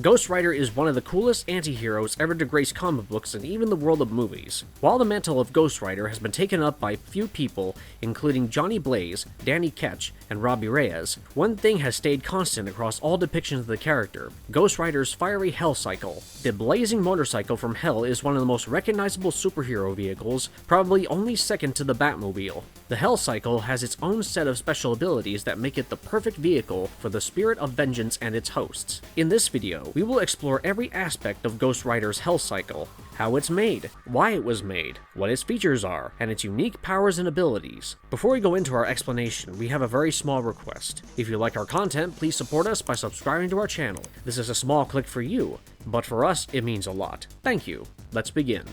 Ghost Rider is one of the coolest anti-heroes ever to grace comic books and even the world of movies. While the mantle of Ghost Rider has been taken up by few people, including Johnny Blaze, Danny Ketch, and Robbie Reyes, one thing has stayed constant across all depictions of the character: Ghost Rider's fiery Hell Cycle. The blazing motorcycle from Hell is one of the most recognizable superhero vehicles, probably only second to the Batmobile. The Hell Cycle has its own set of special abilities that make it the perfect vehicle for the Spirit of Vengeance and its hosts. In this video, we will explore every aspect of Ghost Rider's Hell Cycle, how it's made, why it was made, what its features are, and its unique powers and abilities. Before we go into our explanation, we have a very small request. If you like our content, please support us by subscribing to our channel. This is a small click for you, but for us, it means a lot. Thank you. Let's begin.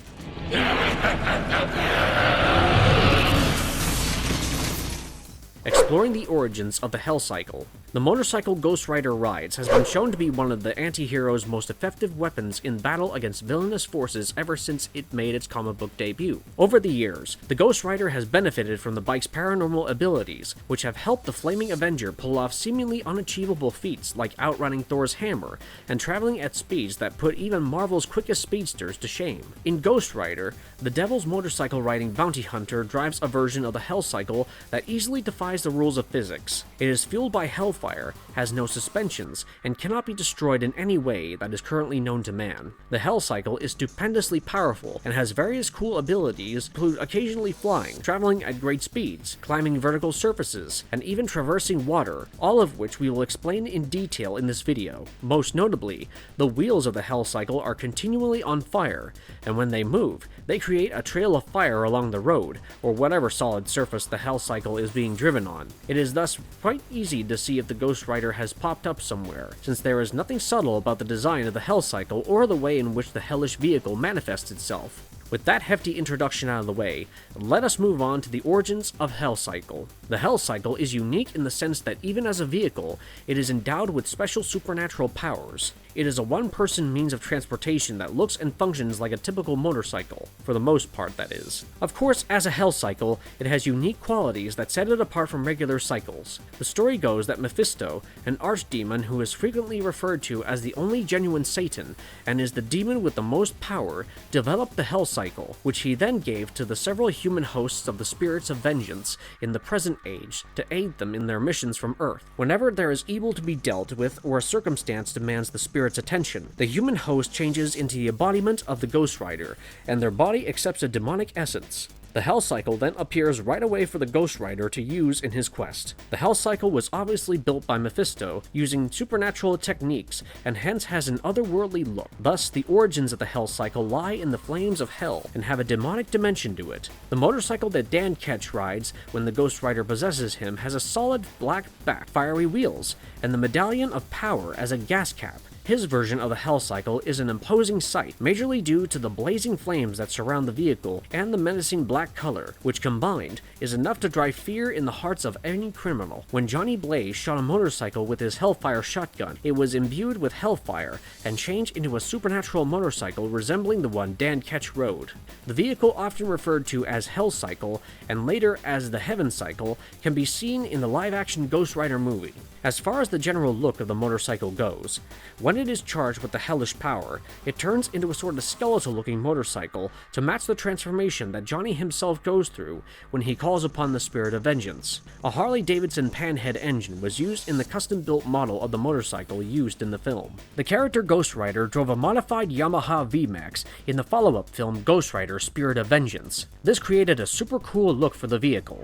Exploring the origins of the Hell Cycle. The motorcycle Ghost Rider rides has been shown to be one of the anti-hero's most effective weapons in battle against villainous forces ever since it made its comic book debut. Over the years, the Ghost Rider has benefited from the bike's paranormal abilities, which have helped the Flaming Avenger pull off seemingly unachievable feats like outrunning Thor's hammer and traveling at speeds that put even Marvel's quickest speedsters to shame. In Ghost Rider, the Devil's motorcycle riding bounty hunter drives a version of the Hell Cycle that easily defies the rules of physics. It is fueled by hellfire, has no suspensions, and cannot be destroyed in any way that is currently known to man. The Hell Cycle is stupendously powerful and has various cool abilities, include occasionally flying, traveling at great speeds, climbing vertical surfaces, and even traversing water, all of which we will explain in detail in this video. Most notably, the wheels of the Hell Cycle are continually on fire, and when they move, they create a trail of fire along the road, or whatever solid surface the Hell Cycle is being driven on. It is thus quite easy to see if the Ghost Rider has popped up somewhere, since there is nothing subtle about the design of the Hell Cycle or the way in which the hellish vehicle manifests itself. With that hefty introduction out of the way, let us move on to the origins of Hell Cycle. The Hell Cycle is unique in the sense that even as a vehicle, it is endowed with special supernatural powers. It is a one-person means of transportation that looks and functions like a typical motorcycle, for the most part that is. Of course, as a Hell Cycle, it has unique qualities that set it apart from regular cycles. The story goes that Mephisto, an archdemon who is frequently referred to as the only genuine Satan, and is the demon with the most power, developed the Hell Cycle, which he then gave to the several human hosts of the Spirits of Vengeance in the present age to aid them in their missions from Earth. Whenever there is evil to be dealt with or a circumstance demands the spirit's attention, the human host changes into the embodiment of the Ghost Rider, and their body accepts a demonic essence. The Hell Cycle then appears right away for the Ghost Rider to use in his quest. The Hell Cycle was obviously built by Mephisto using supernatural techniques and hence has an otherworldly look. Thus, the origins of the Hell Cycle lie in the flames of hell and have a demonic dimension to it. The motorcycle that Dan Ketch rides when the Ghost Rider possesses him has a solid black back, fiery wheels, and the Medallion of Power as a gas cap. His version of the Hell Cycle is an imposing sight, majorly due to the blazing flames that surround the vehicle and the menacing black color, which combined is enough to drive fear in the hearts of any criminal. When Johnny Blaze shot a motorcycle with his Hellfire shotgun, it was imbued with hellfire and changed into a supernatural motorcycle resembling the one Dan Ketch rode. The vehicle, often referred to as Hell Cycle and later as the Heaven Cycle, can be seen in the live-action Ghost Rider movie. As far as the general look of the motorcycle goes, when it is charged with the hellish power, it turns into a sort of skeletal-looking motorcycle to match the transformation that Johnny himself goes through when he calls upon the Spirit of Vengeance. A Harley-Davidson Panhead engine was used in the custom-built model of the motorcycle used in the film. The character Ghost Rider drove a modified Yamaha VMAX in the follow-up film Ghost Rider: Spirit of Vengeance. This created a super cool look for the vehicle.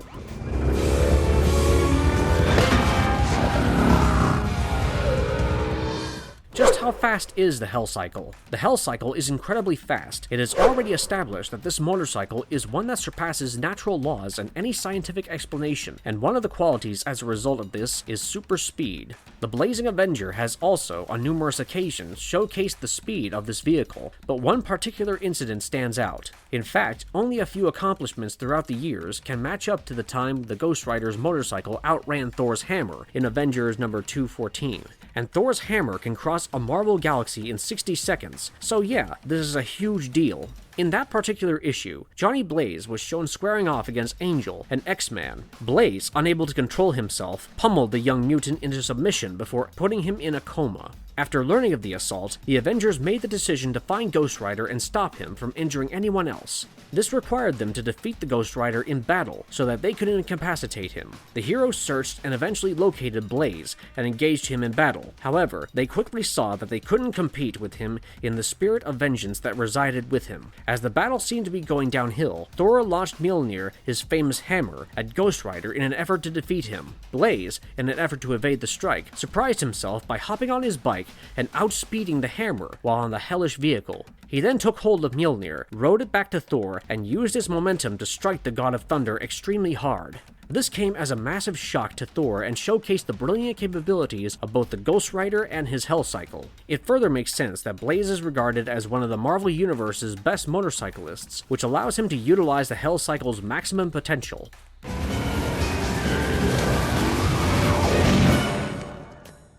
Just how fast is the Hell Cycle? The Hell Cycle is incredibly fast. It is already established that this motorcycle is one that surpasses natural laws and any scientific explanation, and one of the qualities as a result of this is super speed. The Blazing Avenger has also, on numerous occasions, showcased the speed of this vehicle, but one particular incident stands out. In fact, only a few accomplishments throughout the years can match up to the time the Ghost Rider's motorcycle outran Thor's hammer in Avengers number 214. And Thor's hammer can cross a Marvel galaxy in 60 seconds, so yeah, this is a huge deal. In that particular issue, Johnny Blaze was shown squaring off against Angel, an X-Man. Blaze, unable to control himself, pummeled the young mutant into submission before putting him in a coma. After learning of the assault, the Avengers made the decision to find Ghost Rider and stop him from injuring anyone else. This required them to defeat the Ghost Rider in battle so that they could incapacitate him. The heroes searched and eventually located Blaze and engaged him in battle. However, they quickly saw that they couldn't compete with him in the spirit of vengeance that resided with him. As the battle seemed to be going downhill, Thor launched Mjolnir, his famous hammer, at Ghost Rider in an effort to defeat him. Blaze, in an effort to evade the strike, surprised himself by hopping on his bike and outspeeding the hammer while on the hellish vehicle. He then took hold of Mjolnir, rode it back to Thor, and used his momentum to strike the God of Thunder extremely hard. This came as a massive shock to Thor and showcased the brilliant capabilities of both the Ghost Rider and his Hell Cycle. It further makes sense that Blaze is regarded as one of the Marvel Universe's best motorcyclists, which allows him to utilize the Hell Cycle's maximum potential.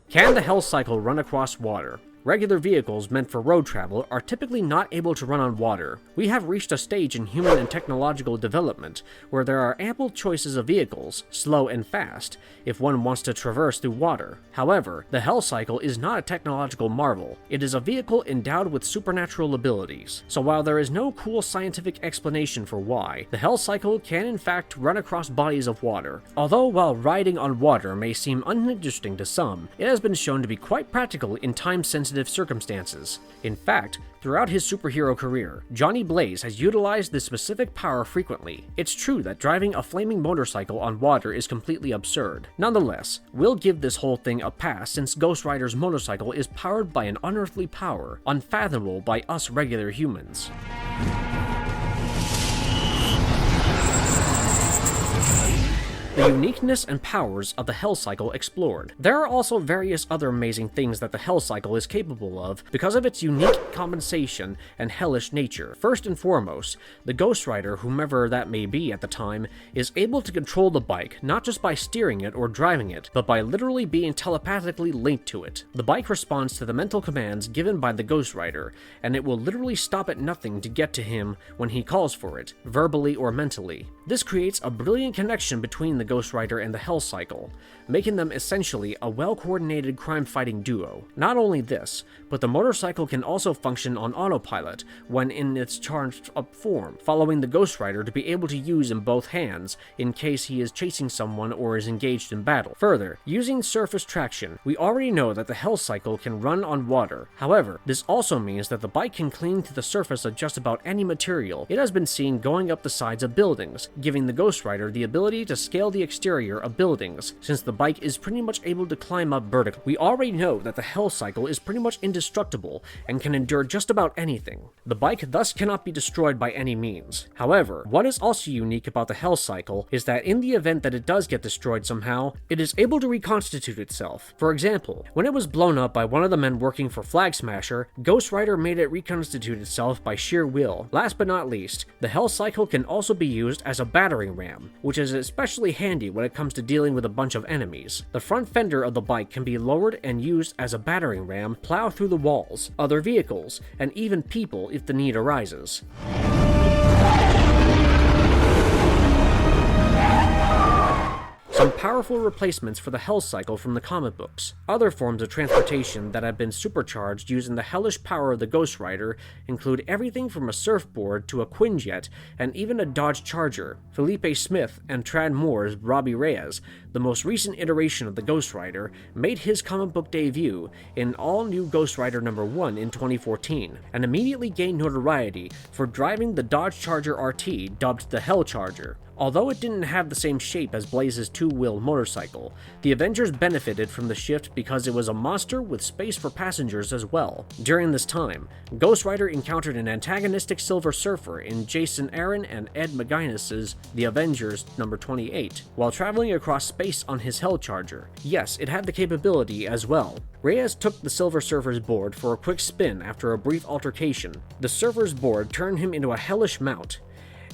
Can the Hell Cycle run across water? Regular vehicles meant for road travel are typically not able to run on water. We have reached a stage in human and technological development where there are ample choices of vehicles, slow and fast, if one wants to traverse through water. However, the Hell Cycle is not a technological marvel. It is a vehicle endowed with supernatural abilities. So while there is no cool scientific explanation for why, the Hell Cycle can in fact run across bodies of water. Although while riding on water may seem uninteresting to some, it has been shown to be quite practical in time-sensitive circumstances. In fact, throughout his superhero career, Johnny Blaze has utilized this specific power frequently. It's true that driving a flaming motorcycle on water is completely absurd. Nonetheless, we'll give this whole thing a pass since Ghost Rider's motorcycle is powered by an unearthly power, unfathomable by us regular humans. The uniqueness and powers of the Hell Cycle explored. There are also various other amazing things that the Hell Cycle is capable of because of its unique compensation and hellish nature. First and foremost, the Ghost Rider, whomever that may be at the time, is able to control the bike not just by steering it or driving it, but by literally being telepathically linked to it. The bike responds to the mental commands given by the Ghost Rider, and it will literally stop at nothing to get to him when he calls for it, verbally or mentally. This creates a brilliant connection between the Ghost Rider and the Hell Cycle, making them essentially a well-coordinated crime-fighting duo. Not only this, but the motorcycle can also function on autopilot when in its charged-up form, following the Ghost Rider to be able to use in both hands in case he is chasing someone or is engaged in battle. Further, using surface traction, we already know that the Hell Cycle can run on water. However, this also means that the bike can cling to the surface of just about any material. It has been seen going up the sides of buildings, giving the Ghost Rider the ability to scale the exterior of buildings, since the bike is pretty much able to climb up vertically. We already know that the Hell Cycle is pretty much indestructible and can endure just about anything. The bike thus cannot be destroyed by any means. However, what is also unique about the Hell Cycle is that in the event that it does get destroyed somehow, it is able to reconstitute itself. For example, when it was blown up by one of the men working for Flag Smasher, Ghost Rider made it reconstitute itself by sheer will. Last but not least, the Hell Cycle can also be used as a battering ram, which is especially handy when it comes to dealing with a bunch of enemies. The front fender of the bike can be lowered and used as a battering ram, plow through the walls, other vehicles, and even people if the need arises. Some powerful replacements for the Hell Cycle from the comic books. Other forms of transportation that have been supercharged using the hellish power of the Ghost Rider include everything from a surfboard to a Quinjet and even a Dodge Charger. Felipe Smith and Trad Moore's Robbie Reyes, the most recent iteration of the Ghost Rider, made his comic book debut in all-new Ghost Rider #1 in 2014, and immediately gained notoriety for driving the Dodge Charger RT dubbed the Hell Charger. Although it didn't have the same shape as Blaze's two-wheeled motorcycle, the Avengers benefited from the shift because it was a monster with space for passengers as well. During this time, Ghost Rider encountered an antagonistic Silver Surfer in Jason Aaron and Ed McGuinness's The Avengers #28, while traveling across space on his Hell Charger. Yes, it had the capability as well. Reyes took the Silver Surfer's board for a quick spin after a brief altercation. The Surfer's board turned him into a hellish mount,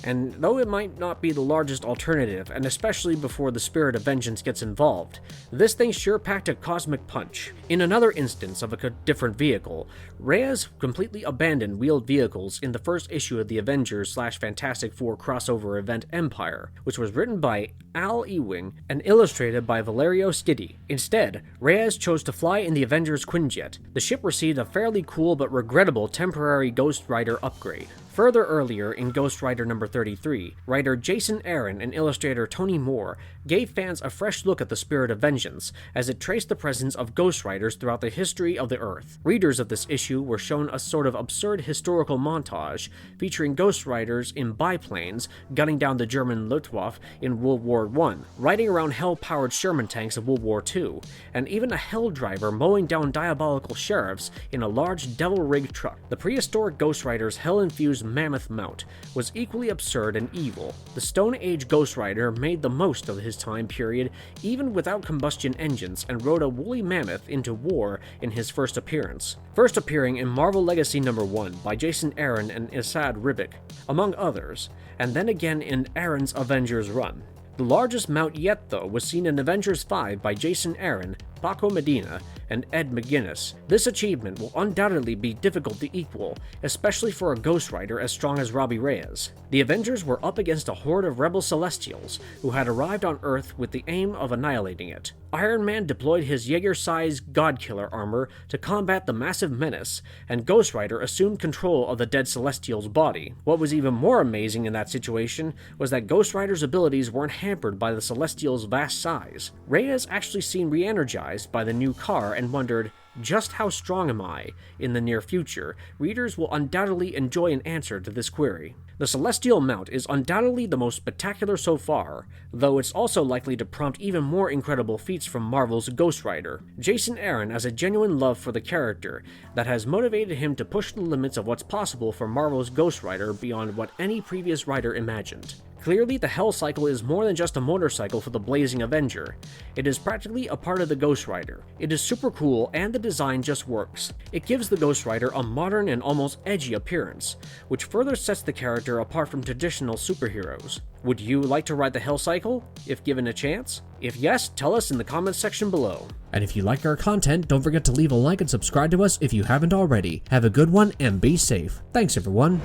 And though it might not be the largest alternative, and especially before the Spirit of Vengeance gets involved, this thing sure packed a cosmic punch. In another instance of a different vehicle, Reyes completely abandoned wheeled vehicles in the first issue of the Avengers/Fantastic Four crossover event Empire, which was written by Al Ewing and illustrated by Valerio Schiti. Instead, Reyes chose to fly in the Avengers Quinjet. The ship received a fairly cool but regrettable temporary Ghost Rider upgrade. Further earlier, in Ghost Rider number 33, writer Jason Aaron and illustrator Tony Moore gave fans a fresh look at the Spirit of Vengeance, as it traced the presence of Ghost Riders throughout the history of the Earth. Readers of this issue were shown a sort of absurd historical montage, featuring Ghost Riders in biplanes gunning down the German Luftwaffe in World War I, riding around hell-powered Sherman tanks in World War II, and even a Hell Driver mowing down diabolical sheriffs in a large devil-rigged truck. The prehistoric Ghost Rider's hell-infused mammoth mount was equally absurd and evil. The Stone Age Ghost Rider made the most of his time period even without combustion engines and rode a woolly mammoth into war in his first appearance. First appearing in Marvel Legacy number 1 by Jason Aaron and Esad Ribic, among others, and then again in Aaron's Avengers run. The largest mount yet, though, was seen in Avengers 5 by Jason Aaron, Paco Medina, and Ed McGuinness. This achievement will undoubtedly be difficult to equal, especially for a Ghost Rider as strong as Robbie Reyes. The Avengers were up against a horde of rebel Celestials who had arrived on Earth with the aim of annihilating it. Iron Man deployed his Jaeger-sized Godkiller armor to combat the massive menace, and Ghost Rider assumed control of the dead Celestial's body. What was even more amazing in that situation was that Ghost Rider's abilities weren't hampered by the Celestial's vast size. Reyes actually seemed re-energized by the new car and wondered, just how strong am I? In the near future, readers will undoubtedly enjoy an answer to this query. The Celestial Mount is undoubtedly the most spectacular so far, though it's also likely to prompt even more incredible feats from Marvel's Ghost Rider. Jason Aaron has a genuine love for the character that has motivated him to push the limits of what's possible for Marvel's Ghost Rider beyond what any previous writer imagined. Clearly, the Hell Cycle is more than just a motorcycle for the Blazing Avenger. It is practically a part of the Ghost Rider. It is super cool, and the design just works. It gives the Ghost Rider a modern and almost edgy appearance, which further sets the character apart from traditional superheroes. Would you like to ride the Hell Cycle, if given a chance? If yes, tell us in the comments section below. And if you like our content, don't forget to leave a like and subscribe to us if you haven't already. Have a good one and be safe. Thanks everyone.